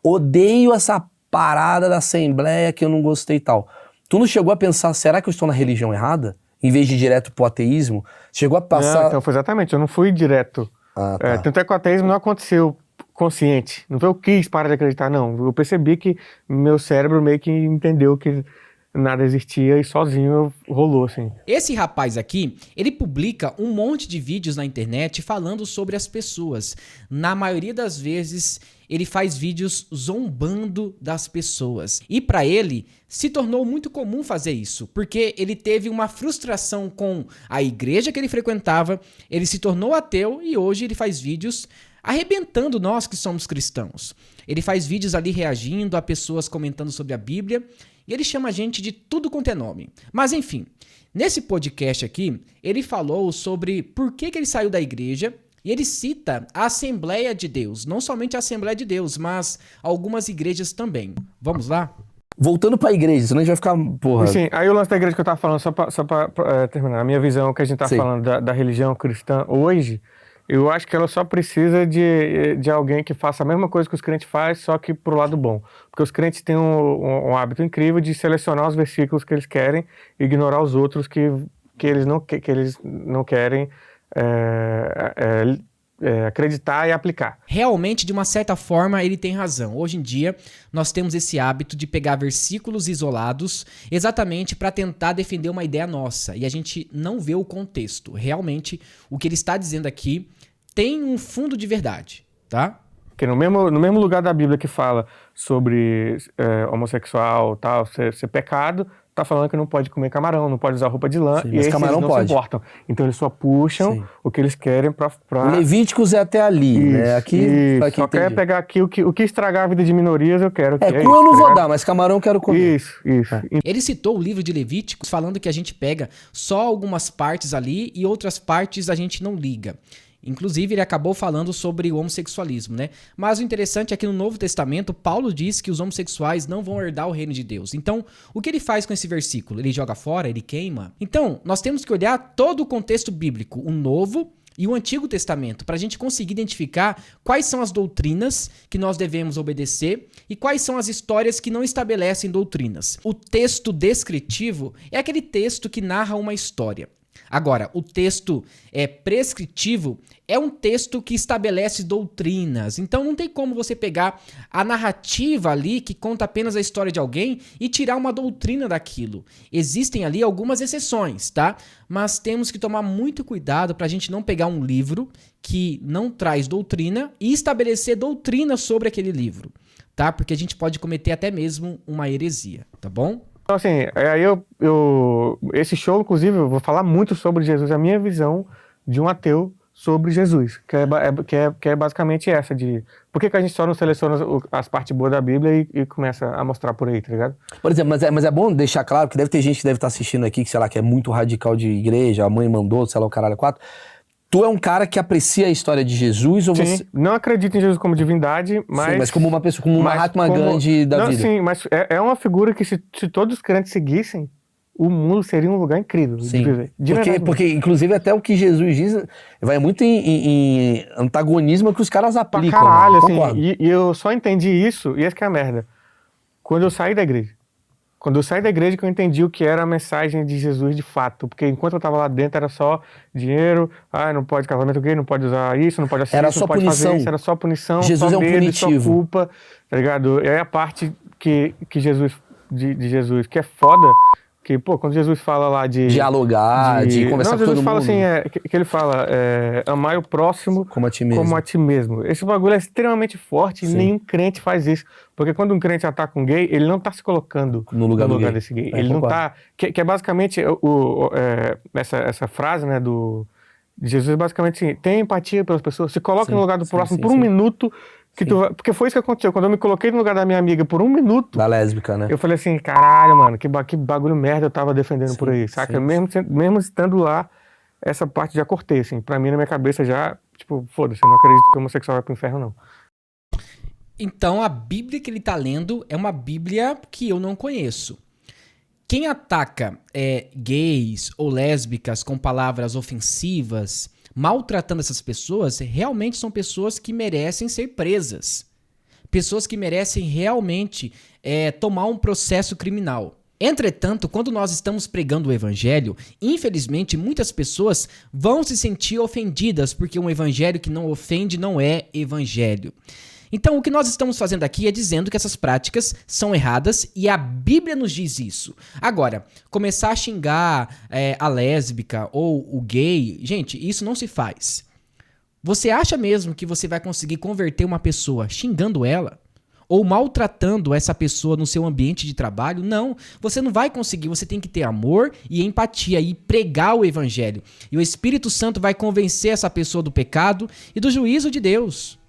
odeio essa parada da Assembleia que eu não gostei e tal. Tu não chegou a pensar, será que eu estou na religião errada? Em vez de ir direto pro ateísmo? Chegou a passar... Não, então foi exatamente, eu não fui direto. Ah, tá. Tanto é que o ateísmo não aconteceu consciente. Não foi eu quis parar de acreditar, não. Eu percebi que meu cérebro meio que entendeu que nada existia e sozinho rolou, assim. Esse rapaz aqui, ele publica um monte de vídeos na internet falando sobre as pessoas. Na maioria das vezes, ele faz vídeos zombando das pessoas. E para ele, se tornou muito comum fazer isso, porque ele teve uma frustração com a igreja que ele frequentava, ele se tornou ateu e hoje ele faz vídeos arrebentando nós que somos cristãos. Ele faz vídeos ali reagindo a pessoas comentando sobre a Bíblia, e ele chama a gente de tudo quanto é nome. Mas enfim, nesse podcast aqui, ele falou sobre por que ele saiu da igreja, e ele cita a Assembleia de Deus. Não somente a Assembleia de Deus, mas algumas igrejas também. Vamos lá? Voltando pra igreja, senão a gente vai ficar, porra... Sim, aí o lance da igreja que eu tava falando, só pra terminar, a minha visão que a gente tá Sim. falando da religião cristã hoje, eu acho que ela só precisa de alguém que faça a mesma coisa que os crentes fazem, só que pro lado bom. Porque os crentes têm um hábito incrível de selecionar os versículos que eles querem e ignorar os outros que eles não querem acreditar e aplicar. Realmente, de uma certa forma, ele tem razão. Hoje em dia, nós temos esse hábito de pegar versículos isolados exatamente para tentar defender uma ideia nossa. E a gente não vê o contexto. Realmente, o que ele está dizendo aqui tem um fundo de verdade, tá? Porque no mesmo lugar da Bíblia que fala sobre homossexual, tal, ser pecado, tá falando que não pode comer camarão, não pode usar roupa de lã, Sim, e mas esses camarão não pode. se importam. Então eles só puxam Sim. o que eles querem pra... O Levíticos é até ali, né? Aqui, pra quem só quer entende. pegar aqui o que estragar a vida de minorias, eu quero. Cu isso, eu não tá vou ligado? dar, mas camarão eu quero comer. Isso. Ele citou o livro de Levíticos falando que a gente pega só algumas partes ali e outras partes a gente não liga. Inclusive, ele acabou falando sobre o homossexualismo, né? Mas o interessante é que no Novo Testamento, Paulo diz que os homossexuais não vão herdar o reino de Deus. Então, o que ele faz com esse versículo? Ele joga fora? Ele queima? Então, nós temos que olhar todo o contexto bíblico, o Novo e o Antigo Testamento, para a gente conseguir identificar quais são as doutrinas que nós devemos obedecer e quais são as histórias que não estabelecem doutrinas. O texto descritivo é aquele texto que narra uma história. Agora, o texto prescritivo é um texto que estabelece doutrinas. Então não tem como você pegar a narrativa ali que conta apenas a história de alguém e tirar uma doutrina daquilo. Existem ali algumas exceções, tá? Mas temos que tomar muito cuidado para a gente não pegar um livro que não traz doutrina e estabelecer doutrina sobre aquele livro, tá? Porque a gente pode cometer até mesmo uma heresia, tá bom? Então, assim, aí esse show, inclusive, eu vou falar muito sobre Jesus, a minha visão de um ateu sobre Jesus, que é basicamente essa de... Por que a gente só não seleciona as partes boas da Bíblia e começa a mostrar por aí, tá ligado? Por exemplo, mas é bom deixar claro que deve ter gente que deve estar assistindo aqui, que sei lá, que é muito radical de igreja, a mãe mandou, sei lá, o caralho 4. Tu é um cara que aprecia a história de Jesus ou Sim, você... não acredito em Jesus como divindade, mas... Sim, mas como uma pessoa, como um Mahatma Gandhi da não, vida. Sim, mas é uma figura que se todos os crentes seguissem, o mundo seria um lugar incrível de viver. Porque, inclusive, até o que Jesus diz vai muito em antagonismo que os caras aplicam. Pra caralho, né? assim, e eu só entendi isso, e essa que é a merda, quando eu saí da igreja. Quando eu saí da igreja que eu entendi o que era a mensagem de Jesus de fato. Porque enquanto eu tava lá dentro era só dinheiro, não pode casamento gay, não pode usar isso, não pode assistir era isso, só não pode punição. fazer isso, era só punição, Jesus só é um medo, punitivo. só culpa, tá ligado? É a parte que Jesus, de Jesus, que é foda, que, pô, quando Jesus fala lá de... Dialogar, de conversar com todo mundo. Jesus fala assim, que ele fala, amar o próximo como a ti mesmo. Como a ti mesmo. Esse bagulho é extremamente forte e nenhum crente faz isso. Porque quando um crente ataca um gay, ele não tá se colocando no lugar desse gay. Ele não tá... Que é basicamente essa frase, né, de Jesus, basicamente assim, tem empatia pelas pessoas, se coloca no lugar do próximo por um minuto, porque foi isso que aconteceu. Quando eu me coloquei no lugar da minha amiga por um minuto... Da lésbica, né? Eu falei assim, caralho, mano, que bagulho merda eu tava defendendo por aí, saca? Mesmo estando lá, essa parte já cortei, assim. Pra mim, na minha cabeça, já, tipo, foda-se, eu não acredito que o homossexual vai pro inferno, não. Então, a Bíblia que ele tá lendo é uma Bíblia que eu não conheço. Quem ataca gays ou lésbicas com palavras ofensivas, maltratando essas pessoas, realmente são pessoas que merecem ser presas. pessoas que merecem realmente tomar um processo criminal. Entretanto, quando nós estamos pregando o evangelho, infelizmente muitas pessoas vão se sentir ofendidas porque um evangelho que não ofende não é evangelho. Então, o que nós estamos fazendo aqui é dizendo que essas práticas são erradas e a Bíblia nos diz isso. Agora, começar a xingar a lésbica ou o gay, gente, isso não se faz. Você acha mesmo que você vai conseguir converter uma pessoa xingando ela? Ou maltratando essa pessoa no seu ambiente de trabalho? Não, você não vai conseguir, você tem que ter amor e empatia e pregar o evangelho. E o Espírito Santo vai convencer essa pessoa do pecado e do juízo de Deus.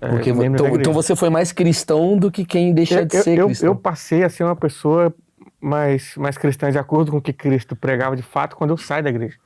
Porque, então você foi mais cristão do que quem deixa de ser cristão. Eu passei a ser uma pessoa mais cristã de acordo com o que Cristo pregava de fato quando eu saio da igreja.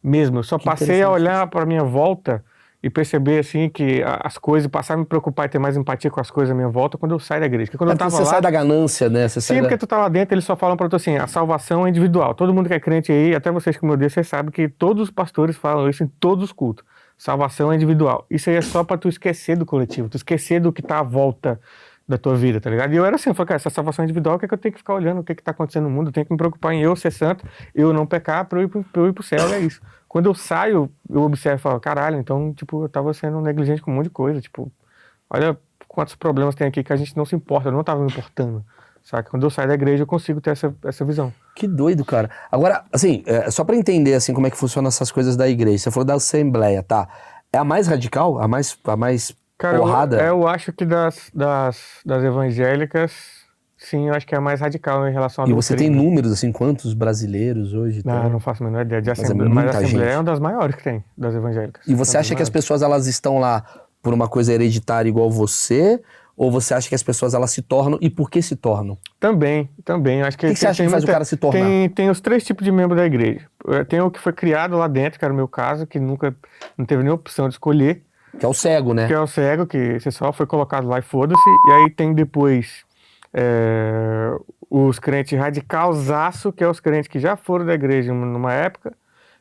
Mesmo, eu só passei a olhar para a minha volta e perceber assim que as coisas, passar a me preocupar e ter mais empatia com as coisas à minha volta quando eu saio da igreja. Porque quando eu tava você lá, sai da ganância, né? Sim, porque tu tá lá dentro, eles só falam pra tu assim, a salvação é individual. Todo mundo que é crente aí, até vocês que meu Deus, vocês sabem que todos os pastores falam isso em todos os cultos. Salvação é individual. Isso aí é só pra tu esquecer do coletivo, tu esquecer do que tá à volta da tua vida, tá ligado? E eu era assim, eu falei, cara, essa salvação é individual, o que é que eu tenho que ficar olhando, o que é que tá acontecendo no mundo? Eu tenho que me preocupar em eu ser santo, eu não pecar pra eu ir pro céu, é isso. Quando eu saio, eu observo e falo, caralho, então, tipo, eu tava sendo negligente com um monte de coisa, tipo, olha quantos problemas tem aqui que a gente não se importa, eu não tava me importando, saca? Quando eu saio da igreja, eu consigo ter essa visão. Que doido, cara. Agora, assim, só pra entender, assim, como é que funcionam essas coisas da igreja, você falou da Assembleia, tá? É a mais radical? A mais Cara, porrada? eu acho que das evangélicas, sim, eu acho que é a mais radical em relação à E doutrina. você tem números, assim, quantos brasileiros hoje? Não não faço a menor ideia de é Assembleia, mas a muita Assembleia gente. é uma das maiores que tem, das evangélicas. E você Uma acha das que as maiores. pessoas, elas estão lá por uma coisa hereditária igual você? Ou você acha que as pessoas, elas se tornam, e por que se tornam? Também, eu acho que... O que você acha que faz o cara se tornar? Tem os três tipos de membro da igreja. Tem o que foi criado lá dentro, que era o meu caso, que nunca, não teve nenhuma opção de escolher, Que é o cego, né? que é o cego, que você só foi colocado lá e foda-se. E aí tem depois os crentes radicalzaço, que é os crentes que já foram da igreja numa época,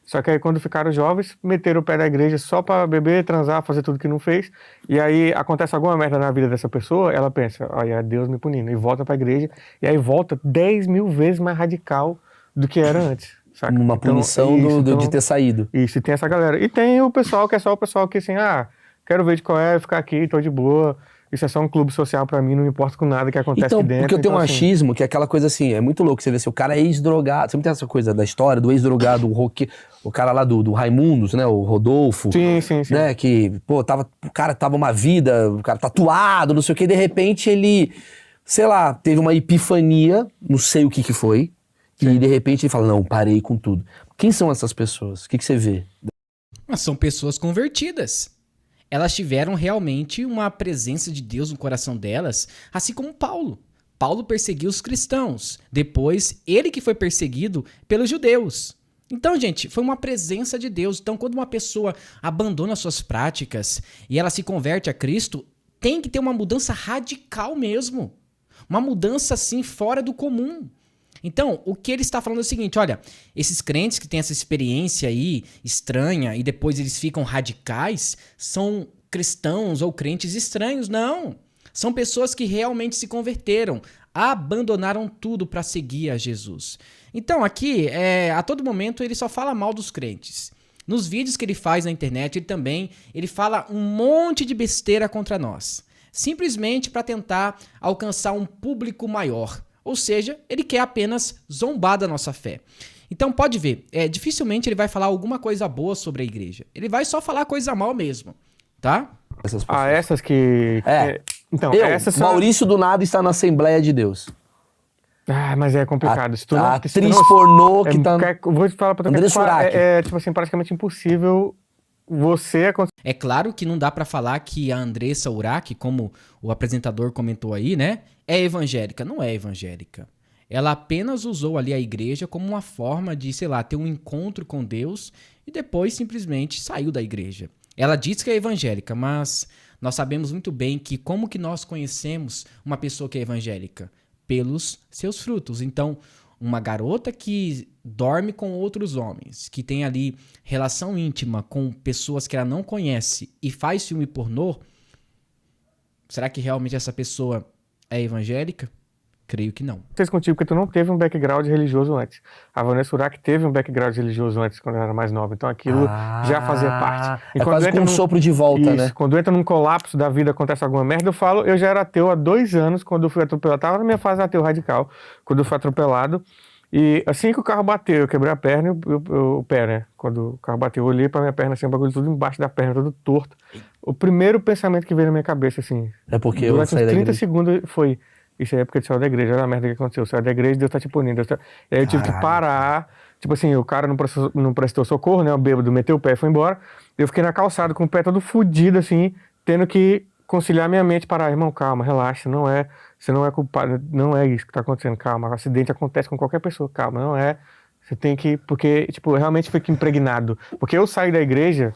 só que aí quando ficaram jovens, meteram o pé da igreja só pra beber, transar, fazer tudo que não fez. E aí acontece alguma merda na vida dessa pessoa, ela pensa, olha, é Deus me punindo. E volta pra igreja, e aí volta 10 mil vezes mais radical do que era antes. Saca? Uma Então, punição de ter saído. Isso, e tem essa galera. E tem o pessoal que é só o pessoal que assim, quero ver de qual é, ficar aqui, tô de boa. Isso é só um clube social pra mim, não me importa com nada que acontece Então, aqui dentro. porque eu tenho um assim, achismo, que é aquela coisa assim, é muito louco você ver se o cara é ex-drogado. Sempre tem essa coisa da história do ex-drogado, o cara lá do Raimundos, né? O Rodolfo. Sim. Né? Que, pô, o cara tava uma vida, o cara tatuado, não sei o que, de repente ele, sei lá, teve uma epifania, não sei o que foi, e de repente ele fala, não, parei com tudo. Quem são essas pessoas? O que você vê? Mas são pessoas convertidas. Elas tiveram realmente uma presença de Deus no coração delas, assim como Paulo. Paulo perseguiu os cristãos. Depois, ele que foi perseguido pelos judeus. Então, gente, foi uma presença de Deus. Então, quando uma pessoa abandona suas práticas e ela se converte a Cristo, tem que ter uma mudança radical mesmo. Uma mudança, assim, fora do comum. Então, o que ele está falando é o seguinte, olha, esses crentes que têm essa experiência aí estranha e depois eles ficam radicais, são cristãos ou crentes estranhos? Não. São pessoas que realmente se converteram, abandonaram tudo para seguir a Jesus. Então, aqui, a todo momento, ele só fala mal dos crentes. Nos vídeos que ele faz na internet, ele fala um monte de besteira contra nós. Simplesmente para tentar alcançar um público maior. Ou seja, ele quer apenas zombar da nossa fé. Então pode ver, dificilmente ele vai falar alguma coisa boa sobre a igreja. Ele vai só falar coisa mal mesmo, tá? Essas que... Então, essas são... Maurício do nada está na Assembleia de Deus. Mas é complicado. A atriz pornô que tá... Vou te falar pra tu André Surak. tipo assim, praticamente impossível você... É claro que não dá pra falar que a Andressa Urach, como o apresentador comentou aí, né, é evangélica. Não é evangélica. Ela apenas usou ali a igreja como uma forma de, sei lá, ter um encontro com Deus e depois simplesmente saiu da igreja. Ela diz que é evangélica, mas nós sabemos muito bem que como que nós conhecemos uma pessoa que é evangélica? Pelos seus frutos. Então, uma garota que dorme com outros homens, que tem ali relação íntima com pessoas que ela não conhece e faz filme pornô, Será que realmente essa pessoa é evangélica? Creio que não. Vocês contigo porque tu não teve um background religioso antes. A Vanessa Urach teve um background religioso antes, quando ela era mais nova. Então aquilo já fazia parte. É quase como um sopro de volta, né? Quando entra num colapso da vida, acontece alguma merda, eu já era ateu há 2 anos, quando eu fui atropelado. Tava na minha fase ateu radical, quando eu fui atropelado. E assim que o carro bateu, eu quebrei a perna e o pé, né? Quando o carro bateu, eu olhei pra minha perna, assim, o bagulho tudo embaixo da perna, todo torto. O primeiro pensamento que veio na minha cabeça, assim, É porque eu durante saí uns da 30 igreja. segundos foi... Isso aí é porque tu saiu da igreja, olha a merda que aconteceu. Saiu da igreja, Deus tá te punindo. E aí eu tive que parar. Tipo assim, o cara não prestou socorro, né? O bêbado meteu o pé e foi embora. Eu fiquei na calçada com o pé todo fudido, assim, tendo que conciliar minha mente, parar, irmão, calma, relaxa, você não é culpado, não é isso que tá acontecendo, calma. O acidente acontece com qualquer pessoa, calma, não é. Você tem que, porque, tipo, eu realmente fico impregnado. Porque eu saí da igreja,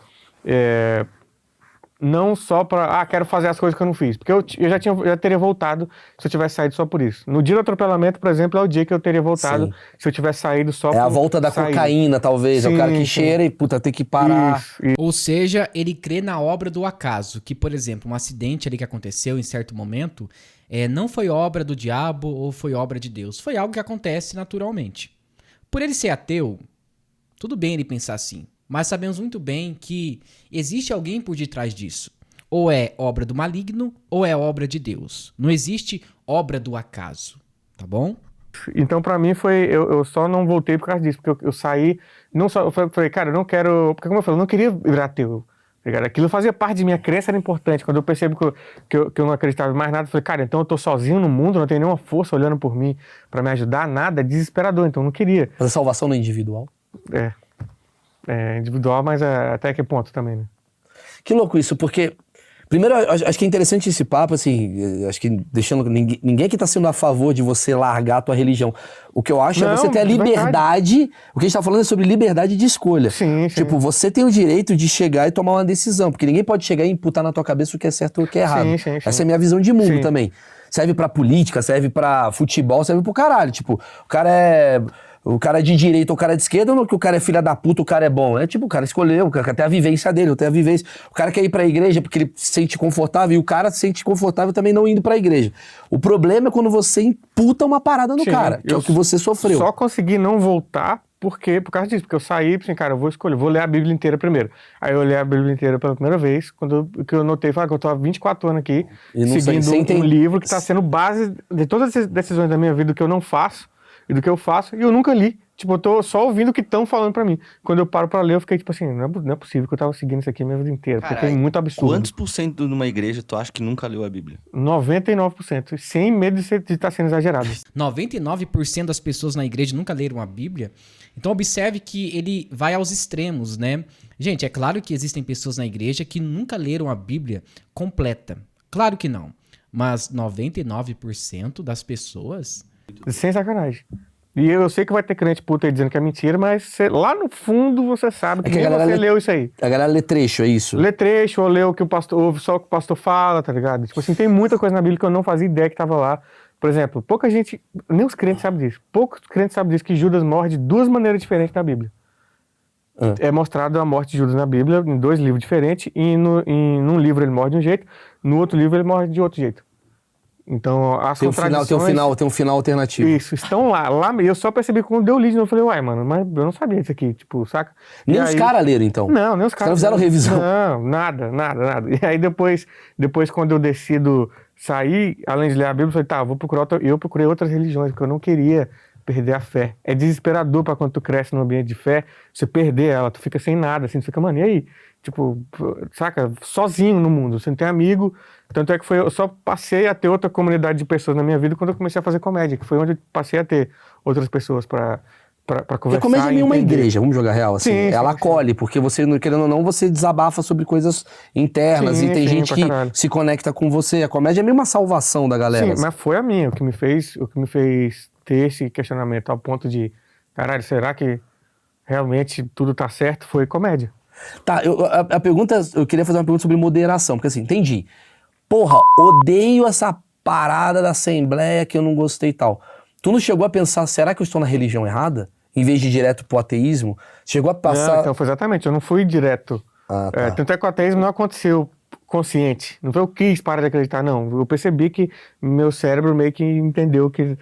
não só pra, quero fazer as coisas que eu não fiz. Porque eu já teria voltado se eu tivesse saído só por isso. No dia do atropelamento, por exemplo, é o dia que eu teria voltado se eu tivesse saído só por É a volta da cocaína, talvez. É o cara que cheira e, puta, tem que parar. Isso. Ou seja, ele crê na obra do acaso, que, por exemplo, um acidente ali que aconteceu em certo momento, não foi obra do diabo ou foi obra de Deus. Foi algo que acontece naturalmente. Por ele ser ateu, tudo bem ele pensar assim, mas sabemos muito bem que existe alguém por detrás disso. Ou é obra do maligno, ou é obra de Deus. Não existe obra do acaso, tá bom? Então, pra mim, eu só não voltei por causa disso, porque eu saí, eu falei, cara, eu não quero, porque como eu falei, eu não queria virar ateu, tá ligado? Aquilo fazia parte de minha crença, era importante. Quando eu percebo que eu não acreditava em mais nada, eu falei, cara, então eu tô sozinho no mundo, não tem nenhuma força olhando por mim pra me ajudar, nada, é desesperador, então eu não queria. Mas a salvação não é individual. É individual, mas até que ponto também, né? Que louco isso, porque... Primeiro, acho que é interessante esse papo, assim, acho que deixando... Ninguém que tá sendo a favor de você largar a tua religião. O que eu acho é você ter a liberdade... O que a gente tá falando é sobre liberdade de escolha. Sim. Tipo, você tem o direito de chegar e tomar uma decisão, porque ninguém pode chegar e imputar na tua cabeça o que é certo ou o que é errado. Sim. Essa é a minha visão de mundo também. Serve pra política, serve pra futebol, serve pro caralho. Tipo, o cara é de direita ou o cara é de esquerda, ou que o cara é filha da puta, o cara é bom. É tipo, o cara escolheu, o cara quer ter a vivência dele, eu tenho a vivência. O cara quer ir pra igreja porque ele se sente confortável, e o cara se sente confortável também não indo pra igreja. O problema é quando você imputa uma parada no cara, que é o que você sofreu. Só consegui não voltar por causa disso, porque eu saí, assim, cara, eu vou escolher, vou ler a Bíblia inteira primeiro. Aí eu li a Bíblia inteira pela primeira vez, que eu notei, que eu tô há 24 anos aqui, seguindo um livro que tá sendo base de todas as decisões da minha vida, do que eu não faço e do que eu faço, e eu nunca li. Tipo, eu tô só ouvindo o que estão falando pra mim. Quando eu paro pra ler, eu fiquei tipo assim, não é possível que eu tava seguindo isso aqui a minha vida inteira, porque tem muito absurdo. Quantos por cento numa igreja tu acha que nunca leu a Bíblia? 99%, sem medo de estar sendo exagerado. 99% das pessoas na igreja nunca leram a Bíblia. Então observe que ele vai aos extremos, né? Gente, é claro que existem pessoas na igreja que nunca leram a Bíblia completa. Claro que não. Mas 99% das pessoas... Sem sacanagem. E eu sei que vai ter crente puta aí dizendo que é mentira, mas lá no fundo você sabe que nem você leu isso aí. A galera lê trecho, é isso? Lê trecho, ou lê o que o pastor, ouve só o que o pastor fala, tá ligado? Tipo assim, tem muita coisa na Bíblia que eu não fazia ideia que tava lá. Por exemplo, pouca gente, nem os crentes sabem disso. Poucos crentes sabem disso, que Judas morre de 2 maneiras diferentes na Bíblia. É mostrado a morte de Judas na Bíblia em 2 livros diferentes, e num livro ele morre de um jeito, no outro livro ele morre de outro jeito. Então, as contradições... Tem um final alternativo. Isso, estão lá. Eu só percebi quando deu lido, eu falei, uai, mano, mas eu não sabia isso aqui, tipo, saca? Nem os caras leram, então? Não, nem os caras. Não fizeram revisão? Não, nada. E aí depois quando eu decido sair, além de ler a Bíblia, eu falei, tá, eu procurei outras religiões, porque eu não queria perder a fé. É desesperador pra quando tu cresce num ambiente de fé, você perder ela, tu fica sem nada, assim, tu fica, mano, e aí? Tipo, saca? Sozinho no mundo, você não tem amigo. Tanto é que eu só passei a ter outra comunidade de pessoas na minha vida quando eu comecei a fazer comédia, que foi onde eu passei a ter outras pessoas pra conversar. Porque a comédia é meio uma igreja, vamos jogar real, assim. Sim, ela acolhe, porque você, querendo ou não, você desabafa sobre coisas internas, e tem gente que se conecta com você. A comédia é meio uma salvação da galera. Sim, assim. mas foi a minha, o que me fez ter esse questionamento ao ponto de, caralho, será que realmente tudo tá certo? Foi comédia. Tá, eu queria fazer uma pergunta sobre moderação, porque assim, entendi. Porra, odeio essa parada da Assembleia que eu não gostei e tal. Tu não chegou a pensar, será que eu estou na religião errada? Em vez de ir direto pro ateísmo? Chegou a passar... Não, então foi exatamente, eu não fui direto. Ah, tá. Tanto é que o ateísmo não aconteceu consciente. Não foi eu quis parar de acreditar, não. Eu percebi que meu cérebro meio que entendeu que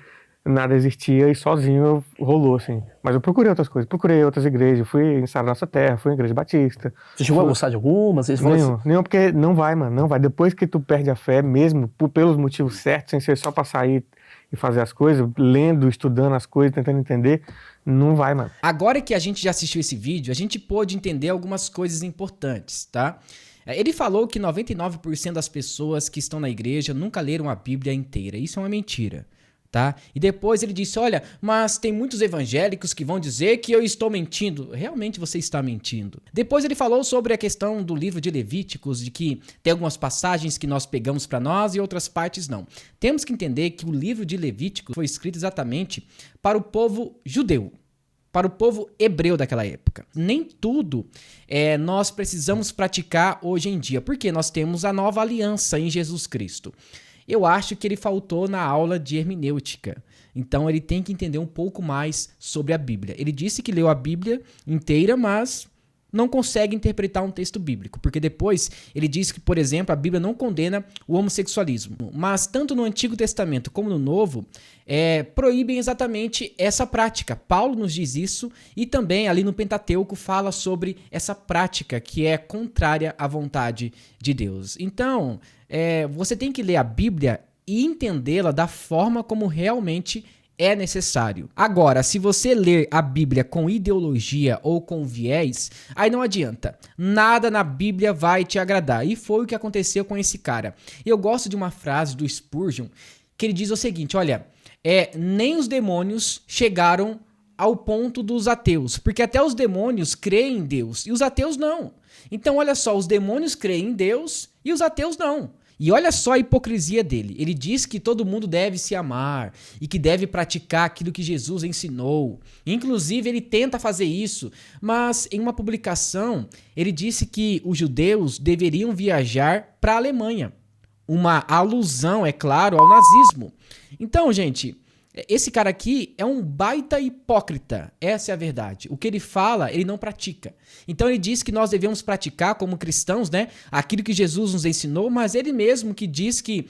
nada existia e sozinho rolou, assim. Mas eu procurei outras coisas, procurei outras igrejas, fui em Sara Nossa Terra, fui em Igreja Batista. Você chegou a gostar de alguma? Você falou assim, Nenhum, porque não vai, mano, não vai. Depois que tu perde a fé, mesmo pelos motivos certos, sem ser só pra sair e fazer as coisas, lendo, estudando as coisas, tentando entender, não vai, mano. Agora que a gente já assistiu esse vídeo, a gente pôde entender algumas coisas importantes, tá? Ele falou que 99% das pessoas que estão na igreja nunca leram a Bíblia inteira. Isso é uma mentira, tá? E depois ele disse, olha, mas tem muitos evangélicos que vão dizer que eu estou mentindo. Realmente você está mentindo. Depois ele falou sobre a questão do livro de Levíticos, de que tem algumas passagens que nós pegamos para nós e outras partes não. Temos que entender que o livro de Levíticos foi escrito exatamente para o povo judeu, para o povo hebreu daquela época. Nem tudo nós precisamos praticar hoje em dia, porque nós temos a nova aliança em Jesus Cristo. Eu acho que ele faltou na aula de hermenêutica. Então ele tem que entender um pouco mais sobre a Bíblia. Ele disse que leu a Bíblia inteira, mas não consegue interpretar um texto bíblico, porque depois ele diz que, por exemplo, a Bíblia não condena o homossexualismo, mas tanto no Antigo Testamento como no Novo, proíbem exatamente essa prática. Paulo nos diz isso e também ali no Pentateuco fala sobre essa prática que é contrária à vontade de Deus. Então, você tem que ler a Bíblia e entendê-la da forma como realmente é necessário. Agora, se você ler a Bíblia com ideologia ou com viés, aí não adianta. Nada na Bíblia vai te agradar. E foi o que aconteceu com esse cara. Eu gosto de uma frase do Spurgeon que ele diz o seguinte, olha, nem os demônios chegaram ao ponto dos ateus, porque até os demônios creem em Deus e os ateus não. Então, olha só, os demônios creem em Deus e os ateus não. E olha só a hipocrisia dele. Ele diz que todo mundo deve se amar e que deve praticar aquilo que Jesus ensinou. Inclusive, ele tenta fazer isso, mas em uma publicação, ele disse que os judeus deveriam viajar para a Alemanha. Uma alusão, é claro, ao nazismo. Então, gente, esse cara aqui é um baita hipócrita, essa é a verdade. O que ele fala, ele não pratica. Então ele diz que nós devemos praticar como cristãos, né, aquilo que Jesus nos ensinou, mas ele mesmo que diz que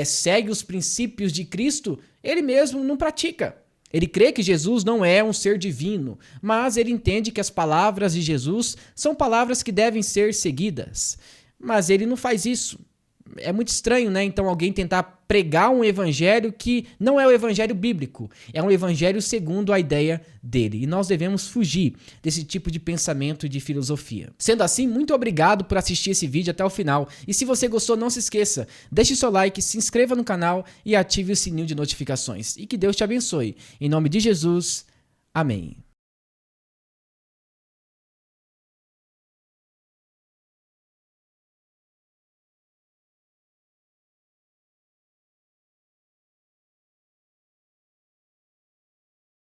segue os princípios de Cristo, ele mesmo não pratica. Ele crê que Jesus não é um ser divino, mas ele entende que as palavras de Jesus são palavras que devem ser seguidas. Mas ele não faz isso. É muito estranho, né? Então alguém tentar pregar um evangelho que não é o evangelho bíblico, é um evangelho segundo a ideia dele. E nós devemos fugir desse tipo de pensamento e de filosofia. Sendo assim, muito obrigado por assistir esse vídeo até o final. E se você gostou, não se esqueça, deixe seu like, se inscreva no canal e ative o sininho de notificações. E que Deus te abençoe. Em nome de Jesus, amém.